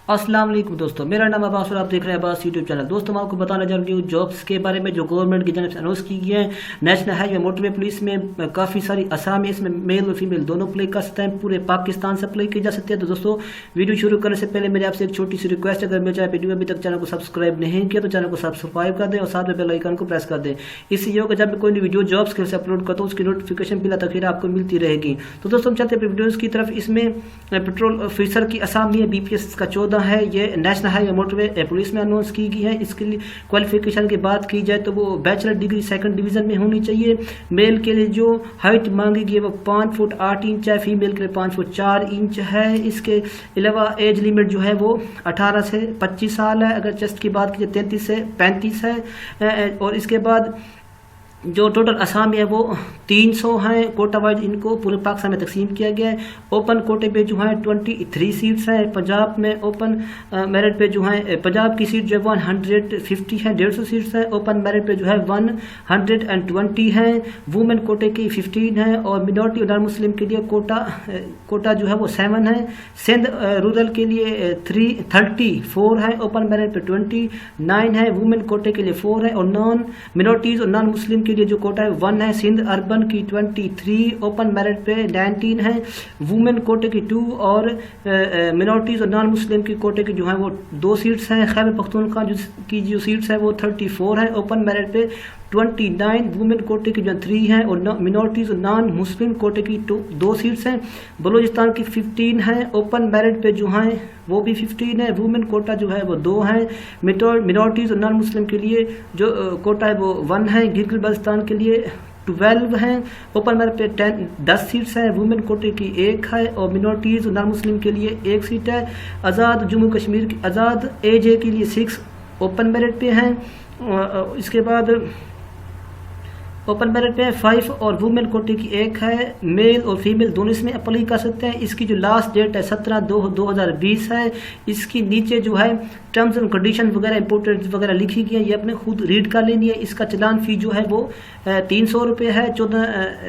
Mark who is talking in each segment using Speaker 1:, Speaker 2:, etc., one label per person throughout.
Speaker 1: अस्सलाम वालेकुम दोस्तों, मेरा नाम अब्बास और आप देख रहे हैं अब्बास यूट्यूब चैनल। दोस्तों मैं आपको बताना चाह रही हूँ जॉब्स के बारे में जो गवर्नमेंट की जानब से अनाउंस की गई है। नेशनल हाईवे मोटरवे पुलिस में काफ़ी सारी असामी, इसमें मेल और फीमेल दोनों अप्लाई कर सकते हैं। पूरे पाकिस्तान से अप्लाई की जा सकती है। तो दोस्तों वीडियो शुरू करने से पहले मेरे आपसे एक छोटी सी रिक्वेस्ट है, अगर मेरे चैनल वीडियो अभी तक चैनल को सब्सक्राइब नहीं किया तो चैनल को सब्सक्राइब कर दें और साथ में बेल आइकन को प्रेस कर दें। इससे ये होगा जब मैं कोई वीडियो जॉब्स के से अपलोड करता हूँ उसकी नोटिफिकेशन बिला तक आपको मिलती रहेगी। तो दोस्तों हम चलते हैं वीडियोज़ की तरफ। इसमें पेट्रोल ऑफिसर की असामी है, BPS का 14 है। ये नेशनल हाईवे मोटरवे पुलिस में अनाउंस की गई है। इसके लिए क्वालिफिकेशन की बात की जाए तो वो बैचलर डिग्री 2nd डिवीजन में होनी चाहिए। मेल के लिए जो हाइट मांगी गई है वो 5 फुट 8 इंच है, फीमेल के लिए 5 फुट 4 इंच है। इसके अलावा एज लिमिट जो है वो 18 से 25 साल है। अगर चेस्ट की बात की जाए 33 से 35 है। और इसके बाद जो टोटल असामी है वो 300 हैं। कोटा वाइज इनको पूरे पाकिस्तान में तकसीम किया गया है। ओपन कोटे पे जो है 23 सीट्स हैं। पंजाब में ओपन मेरिट पे जो है पंजाब की सीट जो है 150 है, 150 सीट्स है। ओपन मेरिट पे जो है 120 हैं। वुमेन कोटे की 15 है और मिनॉरिटी और नॉन मुस्लिम के लिए कोटा जो है वो 7 है। सिंध रूरल के लिए 34 है। ओपन मेरिट पे 29 है। वुमेन कोटे के लिए 4 है और नॉन मिनॉरिटीज और नॉन मुस्लिम के लिए जो कोटा है 1 है। सिंध अर्बन की 23, ओपन मेरिट पे 19 है। वुमेन कोटे की 2 और मिनॉरिटीज और नॉन मुस्लिम की कोटे की जो है वो 2 सीट्स हैं। खैबर पख्तूनख्वा की जो सीट्स है वो 34 है। ओपन मेरिट पे 29, वुमेन कोटे की जो 3 है और मिनॉरिटीज और नॉन मुस्लिम कोटे की 2 सीट्स हैं। बलूचिस्तान की 15 है। ओपन मेरिट पे जो है वो भी 15 है। वुमेन कोटा जो है वो 2 है। मिनॉरिटीज और नॉन मुस्लिम के लिए जो कोटा है वो 1 है। गिलगित बल्तिस्तान के लिए 12 हैं। ओपन मेरिट पे 10 सीट्स हैं। वुमेन कोटे की 1 है और मिनॉरिटीज और नॉन मुस्लिम के लिए 1 सीट है। आज़ाद जम्मू कश्मीर की आज़ाद AJ के लिए 6 ओपन मेरिट पे हैं। इसके बाद ओपन मेरिट पे 5 और वुमेन कोटे की 1 है। मेल और फीमेल दोनों इसमें अप्लाई कर सकते हैं। इसकी जो लास्ट डेट है 17/2/2020 है। इसकी नीचे जो है टर्म्स एंड कंडीशन वगैरह इंपोर्टेंट वगैरह लिखी गई है, ये अपने खुद रीड कर लेनी है। इसका चलान फी जो है वो 300 रुपये है। 14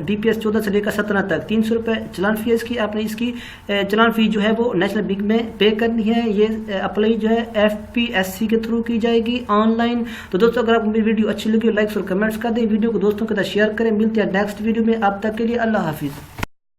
Speaker 1: BPS 14 से लेकर 17 तक 300 रुपये चलान फी है इसकी। आपने इसकी चलान फी जो है वो नेशनल बैंक में पे करनी है। ये अप्लाई जो है FPSC के थ्रू की जाएगी ऑनलाइन। तो दोस्तों अगर आपको मेरी वीडियो अच्छी लगी लाइक्स और कमेंट्स कर दें, वीडियो को दोस्तों के साथ शेयर करें। मिलते हैं नेक्स्ट वीडियो में। अब तक के लिए अल्लाह हाफिज़।